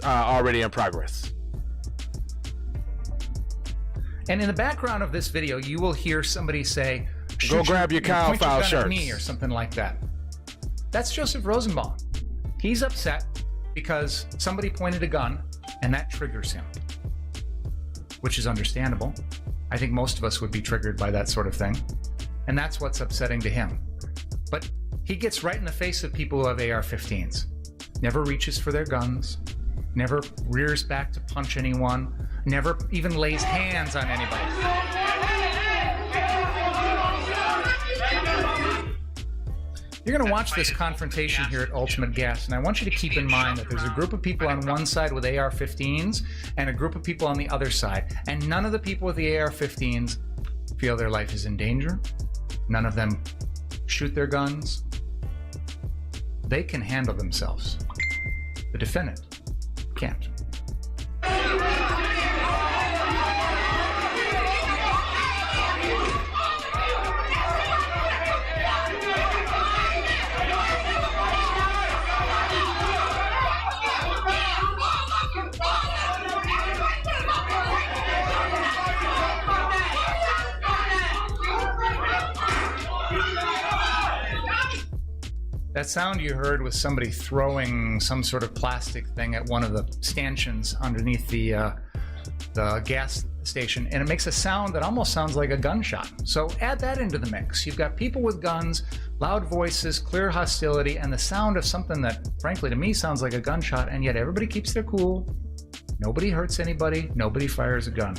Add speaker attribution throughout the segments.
Speaker 1: already in progress.
Speaker 2: And in the background of this video, you will hear somebody say,
Speaker 1: "Go grab your cow file shirts,"
Speaker 2: me or something like that. That's Joseph Rosenbaum. He's upset because somebody pointed a gun and that triggers him, which is understandable. I think most of us would be triggered by that sort of thing. And that's what's upsetting to him. But he gets right in the face of people who have AR-15s. Never reaches for their guns, never rears back to punch anyone, never even lays hands on anybody. You're going to watch this confrontation here at Ultimate Gas, and I want you to keep in mind that there's a group of people on one side with AR-15s and a group of people on the other side, and none of the people with the AR-15s feel their life is in danger. None of them shoot their guns. They can handle themselves. The defendant can't. That sound you heard was somebody throwing some sort of plastic thing at one of the stanchions underneath the gas station, and it makes a sound that almost sounds like a gunshot. So add that into the mix. You've got people with guns, loud voices, clear hostility, and the sound of something that, frankly, to me sounds like a gunshot, and yet everybody keeps their cool. Nobody hurts anybody. Nobody fires a gun.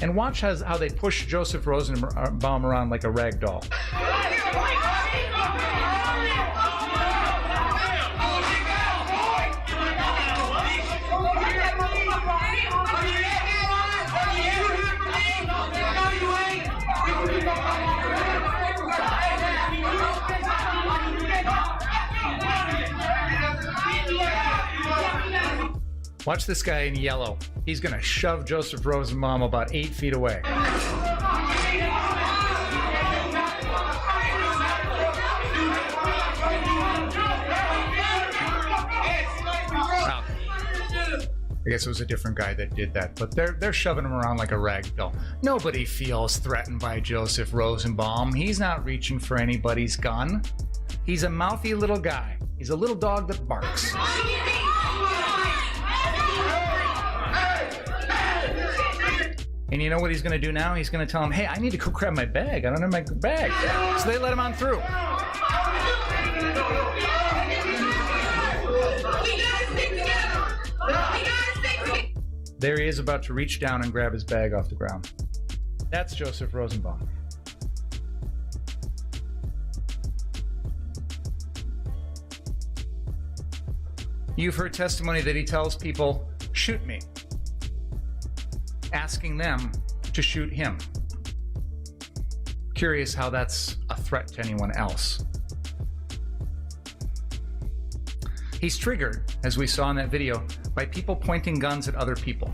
Speaker 2: And watch how they push Joseph Rosenbaum around like a rag doll. Watch this guy in yellow. He's gonna shove Joseph Rosenbaum about 8 feet away. Wow. I guess it was a different guy that did that, but they're shoving him around like a rag doll. Nobody feels threatened by Joseph Rosenbaum. He's not reaching for anybody's gun. He's a mouthy little guy. He's a little dog that barks. And you know what he's going to do now? He's going to tell him, hey, I need to go grab my bag. I don't have my bag. So they let him on through. There he is, about to reach down and grab his bag off the ground. That's Joseph Rosenbaum. You've heard testimony that he tells people, shoot me, asking them to shoot him. Curious how that's a threat to anyone else. He's triggered, as we saw in that video, by people pointing guns at other people,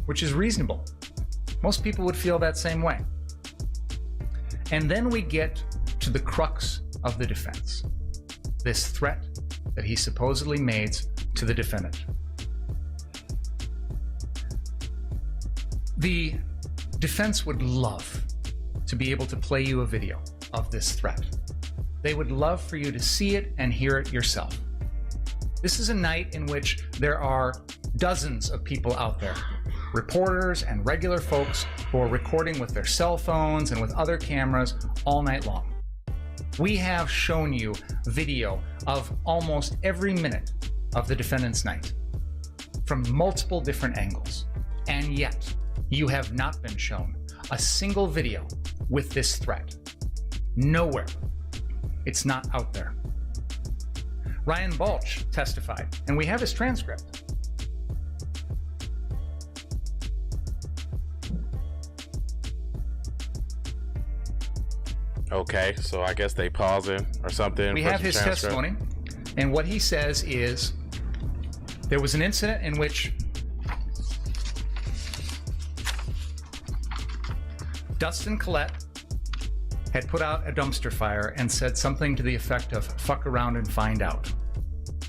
Speaker 2: which is reasonable. Most people would feel that same way. And then we get to the crux of the defense, this threat that he supposedly made to the defendant. The defense would love to be able to play you a video of this threat. They would love for you to see it and hear it yourself. This is a night in which there are dozens of people out there, reporters and regular folks who are recording with their cell phones and with other cameras all night long. We have shown you video of almost every minute of the defendant's night from multiple different angles, and yet you have not been shown a single video with this threat. Nowhere. It's not out there. Ryan Balch testified, and we have his transcript.
Speaker 1: Okay, so I guess they pause it or something.
Speaker 2: We have his testimony, and what he says is there was an incident in which Dustin Collette had put out a dumpster fire and said something to the effect of, fuck around and find out.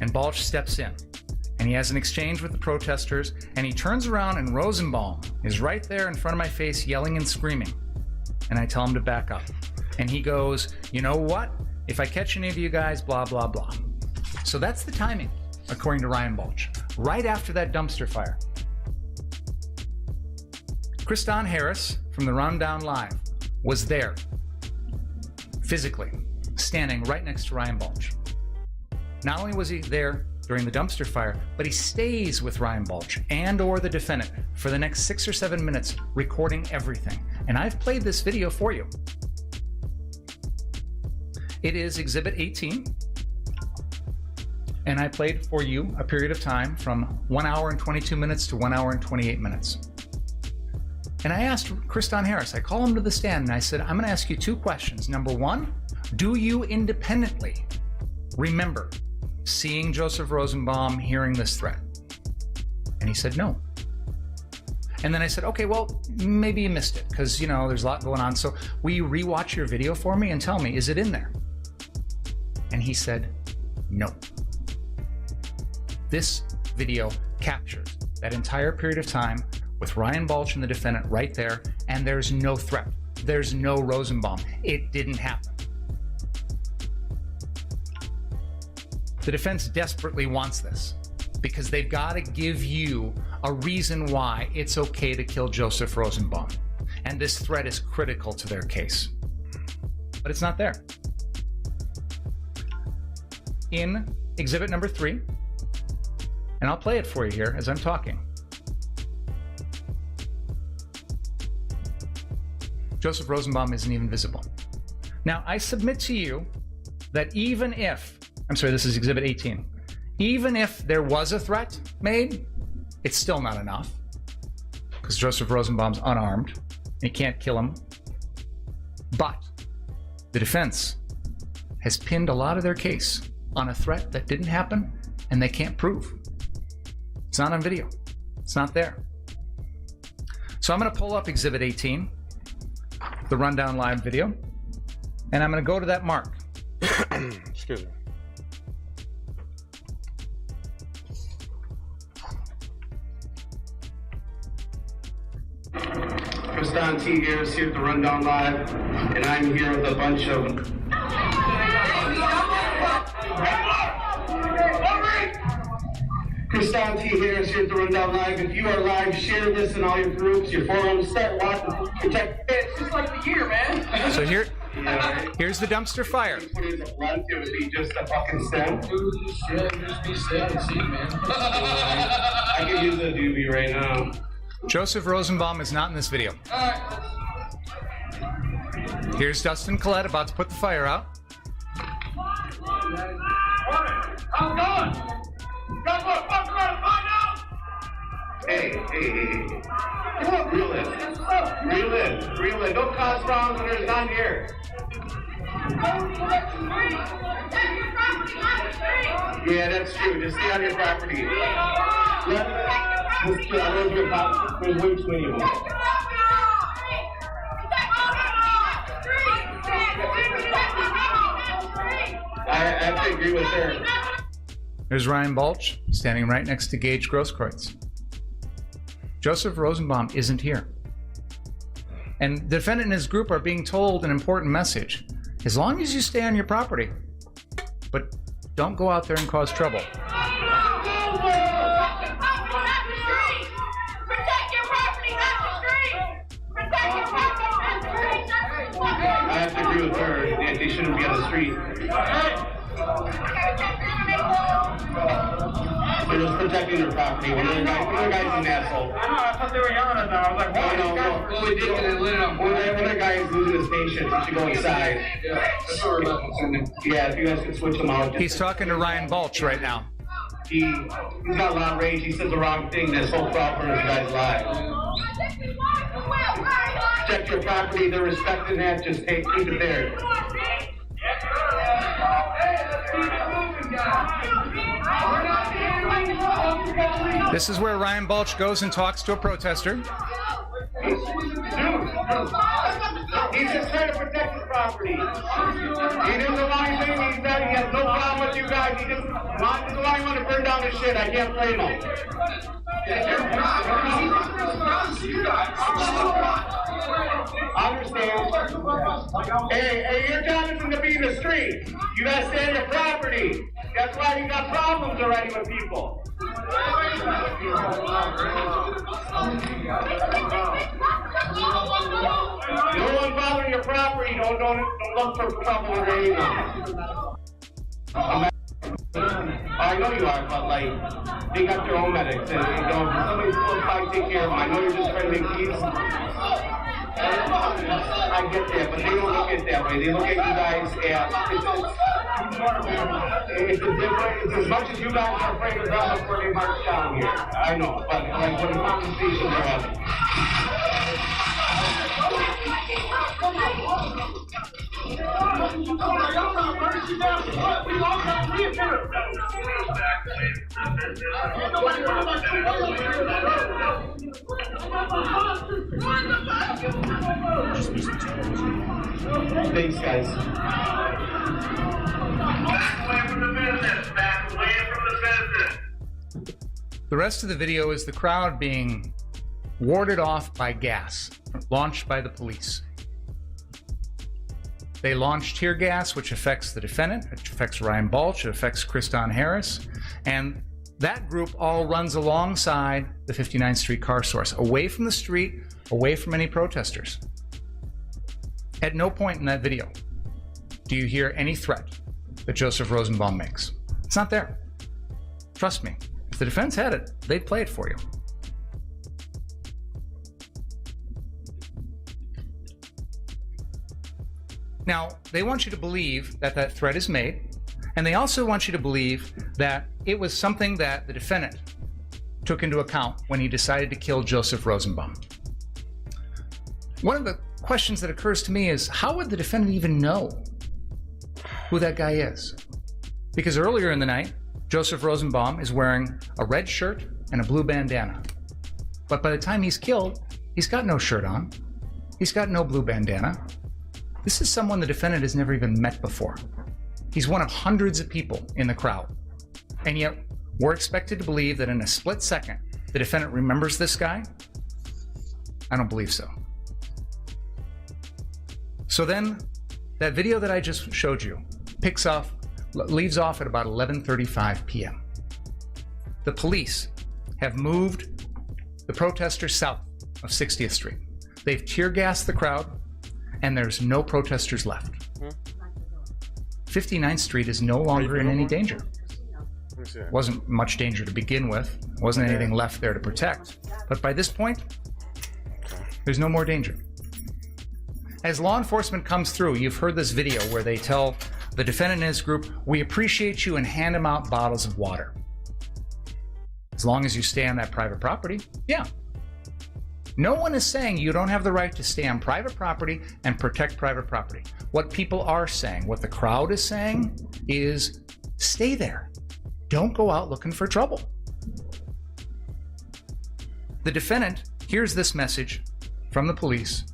Speaker 2: And Balch steps in and he has an exchange with the protesters, and he turns around and Rosenbaum is right there in front of my face yelling and screaming. And I tell him to back up. And he goes, you know what? If I catch any of you guys, blah, blah, blah. So that's the timing, according to Ryan Balch. Right after that dumpster fire. Kriston Harris from the Rundown Live was there, physically, standing right next to Ryan Balch. Not only was he there during the dumpster fire, but he stays with Ryan Balch and or the defendant for the next 6 or 7 minutes, recording everything. And I've played this video for you. It is Exhibit 18. And I played for you a period of time from 1 hour and 22 minutes to 1 hour and 28 minutes. And I asked Kriston Harris, I call him to the stand, and I said, I'm going to ask you 2 questions. Number 1, do you independently remember seeing Joseph Rosenbaum, hearing this threat? And he said no. And then I said, okay, well, maybe you missed it because, you know, there's a lot going on. So will you rewatch your video for me and tell me, is it in there? And he said, no. This video captures that entire period of time with Ryan Balch and the defendant right there, and there's no threat. There's no Rosenbaum. It didn't happen. The defense desperately wants this because they've got to give you a reason why it's okay to kill Joseph Rosenbaum. And this threat is critical to their case. But it's not there. In exhibit number 3, and I'll play it for you here as I'm talking. Joseph Rosenbaum isn't even visible. Now, I submit to you that even if, I'm sorry, this is Exhibit 18, even if there was a threat made, it's still not enough because Joseph Rosenbaum's unarmed. You can't kill him. But the defense has pinned a lot of their case on a threat that didn't happen and they can't prove. It's not on video. It's not there. So I'm going to pull up Exhibit 18, the Rundown Live video, and I'm going to go to that mark.
Speaker 1: Excuse me.
Speaker 3: Kriston T. Harris here at the Rundown Live, and I'm here with a bunch of... Kriston T. Harris here at the Rundown Live. If you are live, share this in all your groups, your forums, start watching, protect... It's just like the year, man.
Speaker 2: So here's the dumpster fire.
Speaker 3: What is a blunt? It would be just a fucking stem.
Speaker 4: Just be sad and see, man.
Speaker 3: I could use a doobie right now.
Speaker 2: Joseph Rosenbaum is not in this video. Here's Dustin Collette about to put the fire out.
Speaker 4: I'm gone. That's what I'm trying to find out.
Speaker 3: Hey. Come on, reel in. Don't cause problems when there's none here. Yeah, that's true. Just stay on your property. There's way too many of them. I have to agree with her.
Speaker 2: There's Ryan Balch standing right next to Gage Grosskreutz. Joseph Rosenbaum isn't here. And the defendant and his group are being told an important message. As long as you stay on your property, but don't go out there and cause trouble.
Speaker 3: I have to agree with her. They shouldn't be on the street. They're just protecting their property. One of the guy's an asshole.
Speaker 4: I know, I thought they were yelling at them. I was like, what?
Speaker 3: No.
Speaker 4: Well, we did get it lit up.
Speaker 3: One of the guys losing his patience. He should go inside.
Speaker 4: Yeah, that's what we're about to do.
Speaker 3: Yeah, if you guys could switch him out.
Speaker 2: He's talking to Ryan Balch right now.
Speaker 3: He's got a lot of rage. He says the wrong thing. This whole problem is guy's life. Protect your property. They're respecting that. Just keep it there.
Speaker 2: This is where Ryan Balch goes and talks to a protester.
Speaker 3: He's just trying to protect his property. He doesn't want anything. He said he has no problem with you guys. He just wants to to burn down his shit. I can't blame him. I understand. Hey, your job isn't to be in the street. You gotta stay on your property. That's why you got problems already with people. No one bothering your property. Don't look for trouble with anyone. I know you are, but like, they got their own medics, and you know, if somebody's close by, take care of them. I know you're just trying to make peace. I get that, but they don't look at it that way. They look at you guys as it's as much as you guys are afraid of them before they march down here. I know, but like what the conversations are having. Thanks, guys.
Speaker 4: Back away from the business. Back away from the business.
Speaker 2: The rest of the video is the crowd being warded off by gas launched by the police. They launch tear gas, which affects the defendant, which affects Ryan Balch, it affects Kriston Harris, and that group all runs alongside the 59th Street car source, away from the street, away from any protesters. At no point in that video do you hear any threat that Joseph Rosenbaum makes. It's not there. Trust me, if the defense had it, they'd play it for you. Now, they want you to believe that that threat is made, and they also want you to believe that it was something that the defendant took into account when he decided to kill Joseph Rosenbaum. One of the questions that occurs to me is, how would the defendant even know who that guy is? Because earlier in the night, Joseph Rosenbaum is wearing a red shirt and a blue bandana. But by the time he's killed, he's got no shirt on. He's got no blue bandana. This is someone the defendant has never even met before. He's one of hundreds of people in the crowd. And yet, we're expected to believe that in a split second, the defendant remembers this guy? I don't believe so. So then, that video that I just showed you leaves off at about 11:35 p.m. The police have moved the protesters south of 60th Street. They've tear gassed the crowd, and there's no protesters left. 59th Street is no longer in any danger. Wasn't much danger to begin with. Wasn't anything left there to protect. But by this point, there's no more danger. As law enforcement comes through, you've heard this video where they tell the defendant and his group, "We appreciate you," and hand him out bottles of water. As long as you stay on that private property, yeah. No one is saying you don't have the right to stay on private property and protect private property. What people are saying, what the crowd is saying, is stay there. Don't go out looking for trouble. The defendant hears this message from the police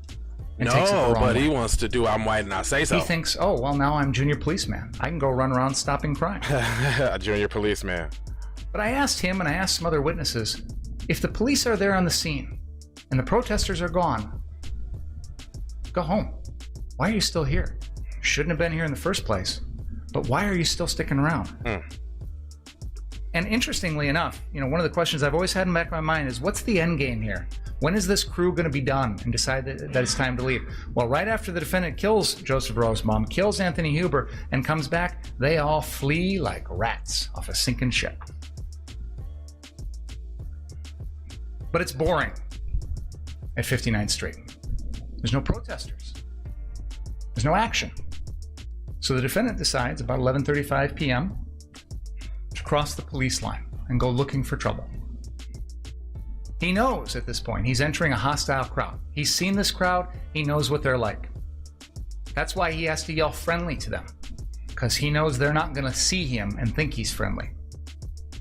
Speaker 2: and takes it the wrong
Speaker 5: but
Speaker 2: way.
Speaker 5: he wants to do I'm white and I say so.
Speaker 2: He thinks, oh, well, now I'm junior policeman. I can go run around stopping crime.
Speaker 5: A junior policeman.
Speaker 2: But I asked him and I asked some other witnesses, if the police are there on the scene and the protesters are gone, go home. Why are you still here? Shouldn't have been here in the first place, but why are you still sticking around? And interestingly enough, one of the questions I've always had in the back of my mind is, what's the end game here? When is this crew going to be done and decide that it's time to leave? Well, right after the defendant kills Joseph Rosenbaum, kills Anthony Huber, and comes back, they all flee like rats off a sinking ship. But it's boring at 59th Street. There's no protesters. There's no action. So the defendant decides about 11:35 p.m. to cross the police line and go looking for trouble. He knows at this point he's entering a hostile crowd. He's seen this crowd. He knows what they're like. That's why he has to yell friendly to them, because he knows they're not going to see him and think he's friendly.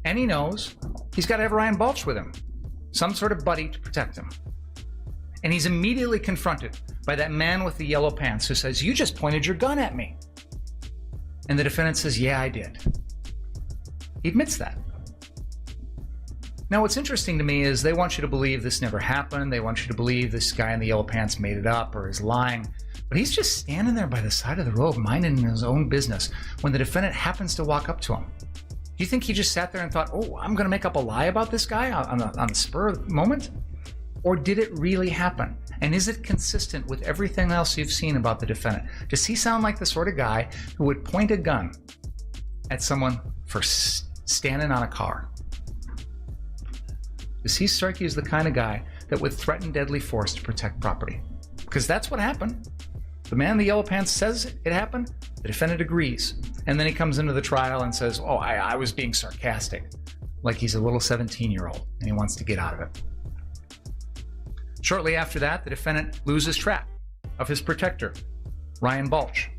Speaker 2: And he knows he's got to have Ryan Balch with him, some sort of buddy to protect him. And he's immediately confronted by that man with the yellow pants who says, "You just pointed your gun at me." And the defendant says, "Yeah, I did." He admits that. Now, what's interesting to me is they want you to believe this never happened. They want you to believe this guy in the yellow pants made it up or is lying. But he's just standing there by the side of the road, minding his own business, when the defendant happens to walk up to him. Do you think he just sat there and thought, "Oh, I'm going to make up a lie about this guy on the spur of the moment"? Or did it really happen? And is it consistent with everything else you've seen about the defendant? Does he sound like the sort of guy who would point a gun at someone for standing on a car? Does he strike you as the kind of guy that would threaten deadly force to protect property? Because that's what happened. The man in the yellow pants says it happened. The defendant agrees. And then he comes into the trial and says, "Oh, I was being sarcastic." Like he's a little 17-year-old and he wants to get out of it. Shortly after that, the defendant loses track of his protector, Ryan Balch.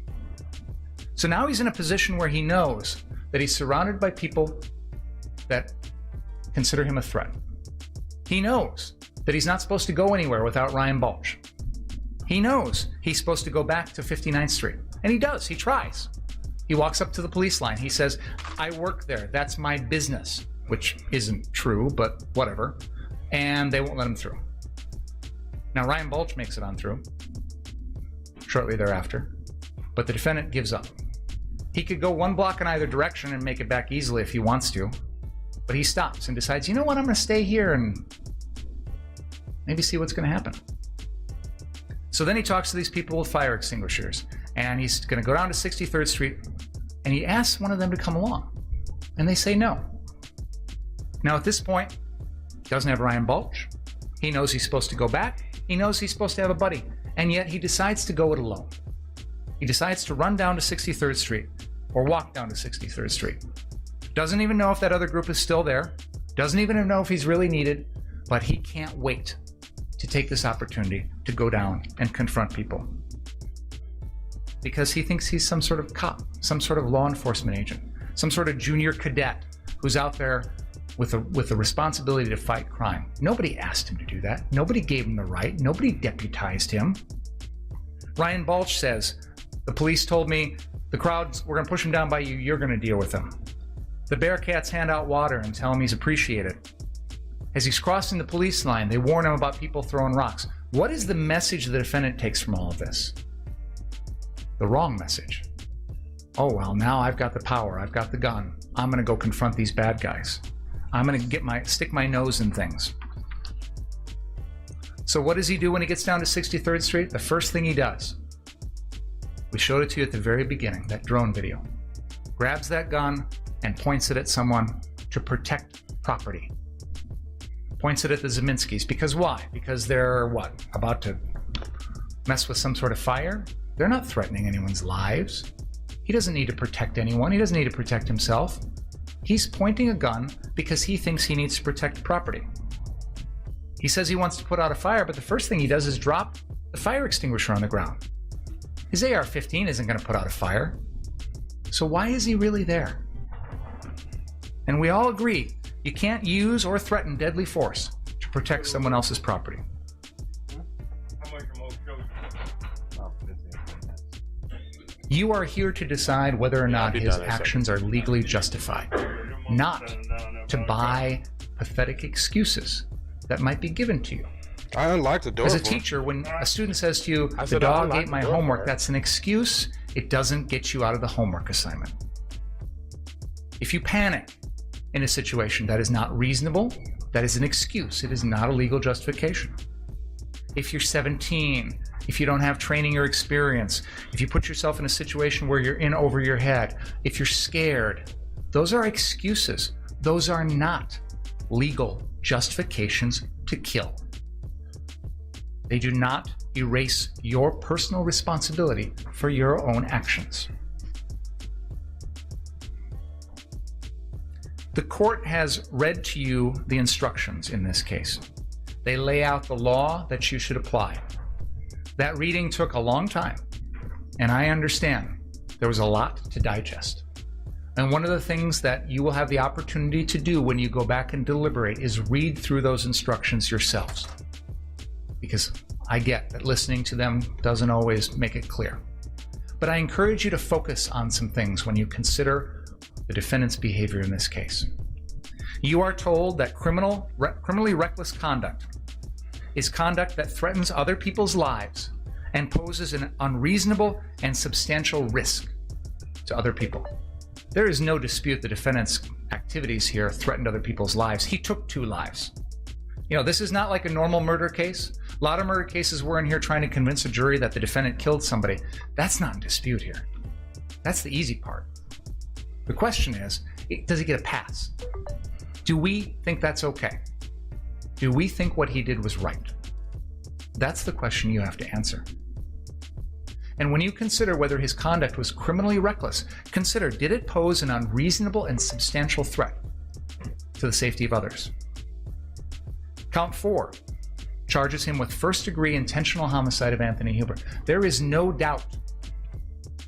Speaker 2: So now he's in a position where he knows that he's surrounded by people that consider him a threat. He knows that he's not supposed to go anywhere without Ryan Balch. He knows he's supposed to go back to 59th Street. And he does. He tries. He walks up to the police line. He says, "I work there. That's my business," which isn't true, but whatever. And they won't let him through. Now, Ryan Balch makes it on through shortly thereafter, but the defendant gives up. He could go one block in either direction and make it back easily if he wants to, but he stops and decides, "You know what, I'm going to stay here and maybe see what's going to happen." So then he talks to these people with fire extinguishers, and he's going to go down to 63rd Street, and he asks one of them to come along, and they say no. Now, at this point, he doesn't have Ryan Balch. He knows he's supposed to go back. He knows he's supposed to have a buddy, and yet he decides to go it alone. He decides to run down to 63rd Street or walk down to 63rd Street. Doesn't even know if that other group is still there. Doesn't even know if he's really needed, but he can't wait to take this opportunity to go down and confront people. Because he thinks he's some sort of cop, some sort of law enforcement agent, some sort of junior cadet who's out there with the responsibility to fight crime. Nobody asked him to do that. Nobody gave him the right. Nobody deputized him. Ryan Balch says, "The police told me the crowds, we're going to push them down by you. You're going to deal with them. The Bearcats hand out water and tell him he's appreciated." As he's crossing the police line, they warn him about people throwing rocks. What is the message the defendant takes from all of this? The wrong message. Oh, well, now I've got the power. I've got the gun. I'm going to go confront these bad guys. I'm going to stick my nose in things. So what does he do when he gets down to 63rd Street? The first thing he does, we showed it to you at the very beginning, that drone video. Grabs that gun and points it at someone to protect property. Points it at the Zeminskis. Because why? Because they're, what, about to mess with some sort of fire? They're not threatening anyone's lives. He doesn't need to protect anyone. He doesn't need to protect himself. He's pointing a gun because he thinks he needs to protect property. He says he wants to put out a fire, but the first thing he does is drop the fire extinguisher on the ground. His AR-15 isn't going to put out a fire. So why is he really there? And we all agree, you can't use or threaten deadly force to protect someone else's property. You are here to decide whether or not his actions are legally justified, not to buy pathetic excuses that might be given to you.
Speaker 5: I unlocked the door.
Speaker 2: As a teacher, when a student says to you, "The dog ate my homework," that's an excuse. It doesn't get you out of the homework assignment. If you panic in a situation that is not reasonable, that is an excuse. It is not a legal justification. If you're 17, if you don't have training or experience, if you put yourself in a situation where you're in over your head, if you're scared, those are excuses. Those are not legal justifications to kill. They do not erase your personal responsibility for your own actions. The court has read to you the instructions in this case. They lay out the law that you should apply. That reading took a long time, and I understand there was a lot to digest. And one of the things that you will have the opportunity to do when you go back and deliberate is read through those instructions yourselves. Because I get that listening to them doesn't always make it clear. But I encourage you to focus on some things when you consider the defendant's behavior in this case. You are told that criminally reckless conduct is conduct that threatens other people's lives and poses an unreasonable and substantial risk to other people. There is no dispute the defendant's activities here threatened other people's lives. He took 2 lives. You know, this is not like a normal murder case. A lot of murder cases we're in here trying to convince a jury that the defendant killed somebody. That's not in dispute here. That's the easy part. The question is, does he get a pass? Do we think that's okay? Do we think what he did was right? That's the question you have to answer. And when you consider whether his conduct was criminally reckless, consider, did it pose an unreasonable and substantial threat to the safety of others? Count 4 charges him with first-degree intentional homicide of Anthony Huber. There is no doubt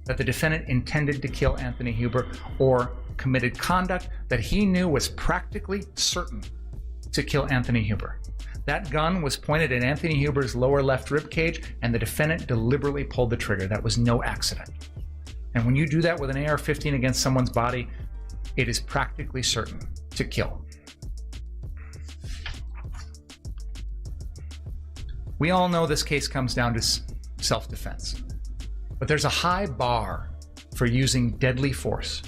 Speaker 2: that the defendant intended to kill Anthony Huber or committed conduct that he knew was practically certain to kill Anthony Huber. That gun was pointed at Anthony Huber's lower left rib cage, and the defendant deliberately pulled the trigger. That was no accident. And when you do that with an AR-15 against someone's body, it is practically certain to kill. We all know this case comes down to self-defense, but there's a high bar for using deadly force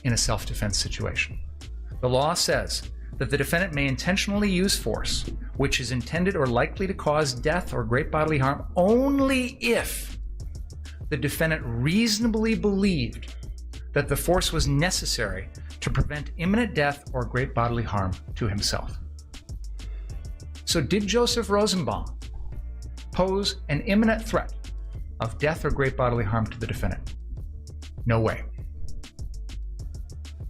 Speaker 2: in a self-defense situation. The law says that the defendant may intentionally use force which is intended or likely to cause death or great bodily harm only if the defendant reasonably believed that the force was necessary to prevent imminent death or great bodily harm to himself. So did Joseph Rosenbaum pose an imminent threat of death or great bodily harm to the defendant? No way.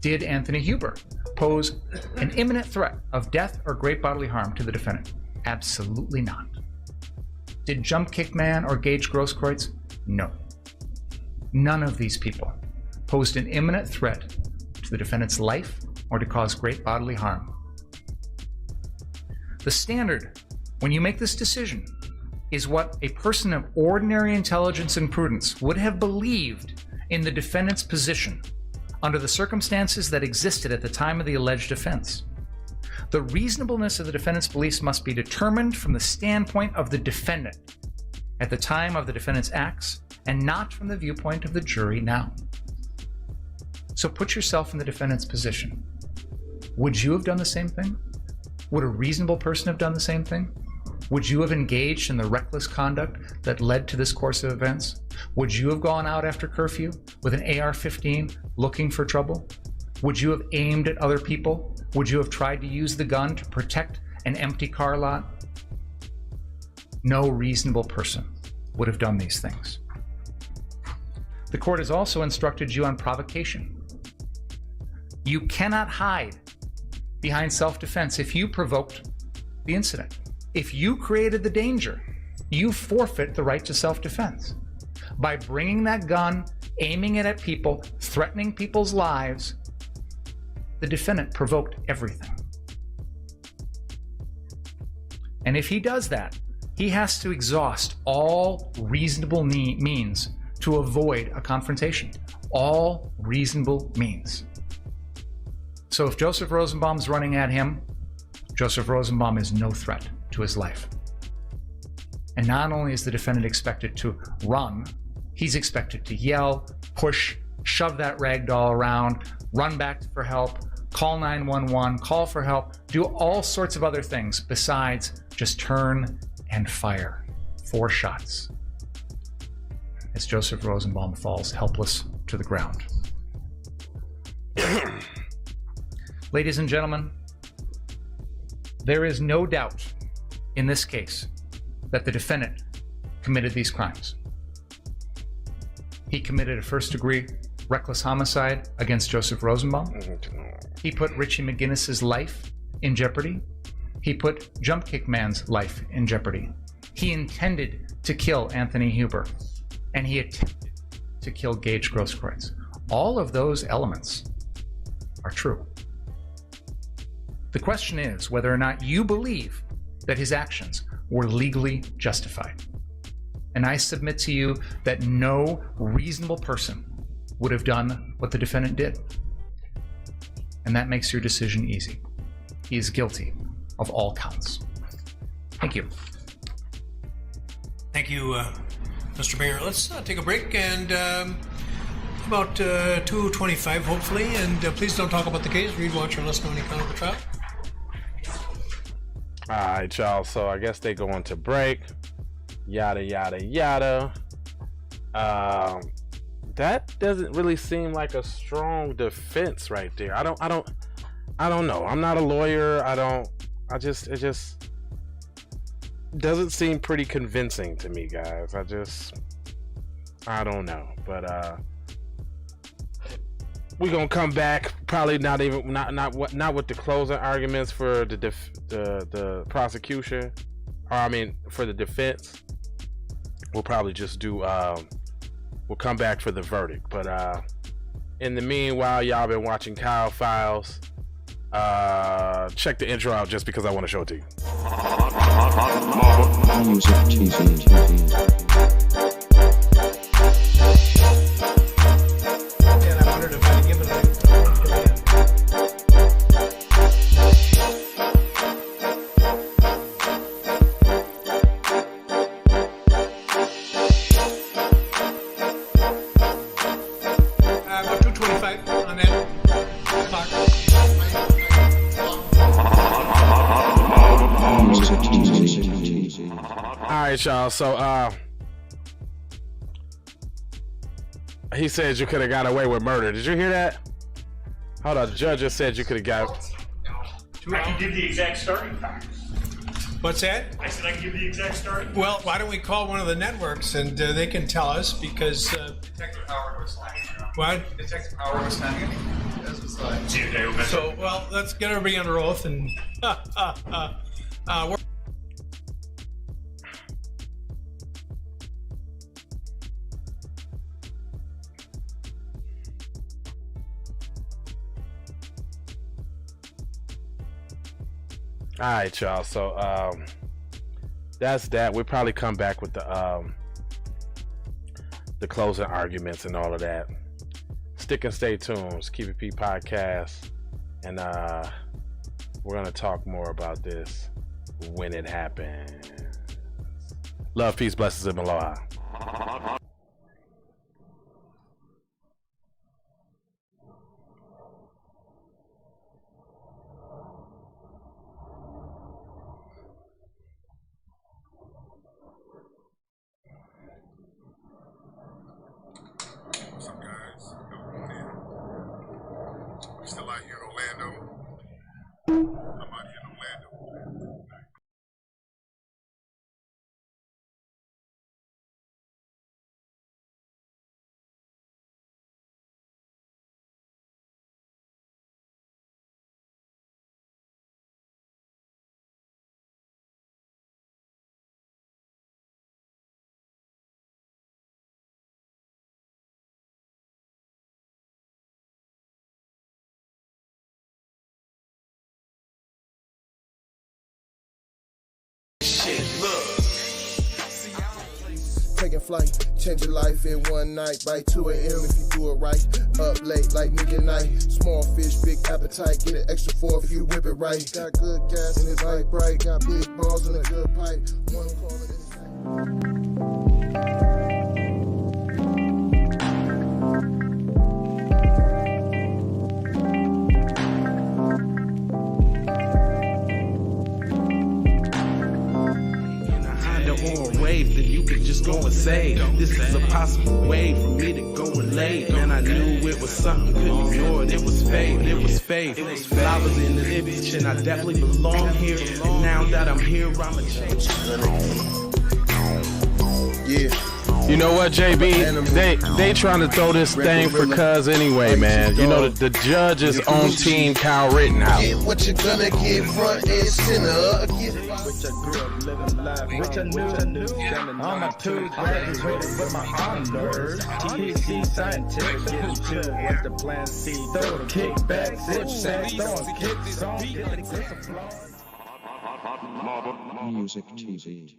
Speaker 2: Did Anthony Huber pose an imminent threat of death or great bodily harm to the defendant? Absolutely not. Did Jump Kick Man or Gage Grosskreutz? No. None of these people posed an imminent threat to the defendant's life or to cause great bodily harm. The standard when you make this decision is what a person of ordinary intelligence and prudence would have believed in the defendant's position under the circumstances that existed at the time of the alleged offense. The reasonableness of the defendant's beliefs must be determined from the standpoint of the defendant at the time of the defendant's acts and not from the viewpoint of the jury now. So put yourself in the defendant's position. Would you have done the same thing? Would a reasonable person have done the same thing? Would you have engaged in the reckless conduct that led to this course of events? Would you have gone out after curfew with an AR-15 looking for trouble? Would you have aimed at other people? Would you have tried to use the gun to protect an empty car lot? No reasonable person would have done these things. The court has also instructed you on provocation. You cannot hide behind self-defense if you provoked the incident. If you created the danger, you forfeit the right to self-defense. By bringing that gun, aiming it at people, threatening people's lives, the defendant provoked everything. And if he does that, he has to exhaust all reasonable means to avoid a confrontation. All reasonable means. So if Joseph Rosenbaum's running at him, Joseph Rosenbaum is no threat to his life. And not only is the defendant expected to run, he's expected to yell, push, shove that rag doll around, run back for help, call 911, call for help, do all sorts of other things besides just turn and fire 4 shots as Joseph Rosenbaum falls helpless to the ground. Ladies and gentlemen, there is no doubt in this case that the defendant committed these crimes. He committed a first-degree reckless homicide against Joseph Rosenbaum. He put Richie McGinnis's life in jeopardy. He put Jump Kick Man's life in jeopardy. He intended to kill Anthony Huber, and he attempted to kill Gage Grosskreutz. All of those elements are true. The question is whether or not you believe that his actions were legally justified. And I submit to you that no reasonable person would have done what the defendant did. And that makes your decision easy. He is guilty of all counts. Thank you.
Speaker 6: Thank you, Mr. Mayor. Let's take a break and about 2:25, hopefully. And please don't talk about the case. Read, watch, or listen to any kind of the trial.
Speaker 5: All right, y'all. So I guess they go into break. Yada yada yada. That doesn't really seem like a strong defense right there. I don't know. I'm not a lawyer. It just doesn't seem pretty convincing to me, guys. I don't know. But we're gonna come back. Probably not with the closing arguments for the prosecution, or I mean for the defense. We'll probably just do we'll come back for the verdict. But in the meanwhile, y'all been watching Kyle Files. Check the intro out just because I want to show it to you.
Speaker 7: Music TV.
Speaker 6: And I wondered if I could give it a about 2:25 on that clock.
Speaker 7: Music TV.
Speaker 5: All right, y'all. So he said you could have got away with murder. Did you hear that? Hold on. The judge just said you could have got.
Speaker 4: I can give the exact starting time.
Speaker 6: What's that?
Speaker 4: I said I can give the exact starting.
Speaker 6: Well, why don't we call one of the networks and they can tell us because.
Speaker 2: Detective Howard was lying.
Speaker 6: What?
Speaker 2: Detective Howard was lying. This was lying.
Speaker 4: See you, Dave.
Speaker 6: So, well, let's get everybody under oath and. We're
Speaker 5: All right, y'all. So that's that. We'll probably come back with the closing arguments and all of that. Stick and stay tuned. Keep It P podcast, and we're gonna talk more about this when it happens. Love, peace, blessings, and aloha.
Speaker 8: What's up, guys? I'm still out here in Orlando. I'm out here in Orlando.
Speaker 9: Taking flight, changing life in one night. By 2 a.m. if you do it right. Up late like midnight. Small fish, big appetite. Get an extra 4 if you whip it right. Got good gas and it's light bright. Got big balls and a good pipe. One calling it.
Speaker 10: Then you could just go and say, this is a possible way for me to go and lay. Man, I knew it was something, couldn't ignore it. It was faith, it was faith. It was flowers in the image, and I definitely belong here. And now that I'm here, I'ma change.
Speaker 9: Yeah.
Speaker 5: You know what, JB? They trying to throw this thing for cuz anyway, man. You know the judge is on team Kyle Rittenhouse.
Speaker 9: Get what you're gonna get, front and center.
Speaker 10: Which I grew up living life, which I knew. On my tooth, graduated with my honors. THC scientific, getting chill. What's the plan? C, throw the kickback, zip, sack, throwing kicks on.
Speaker 7: Music TV.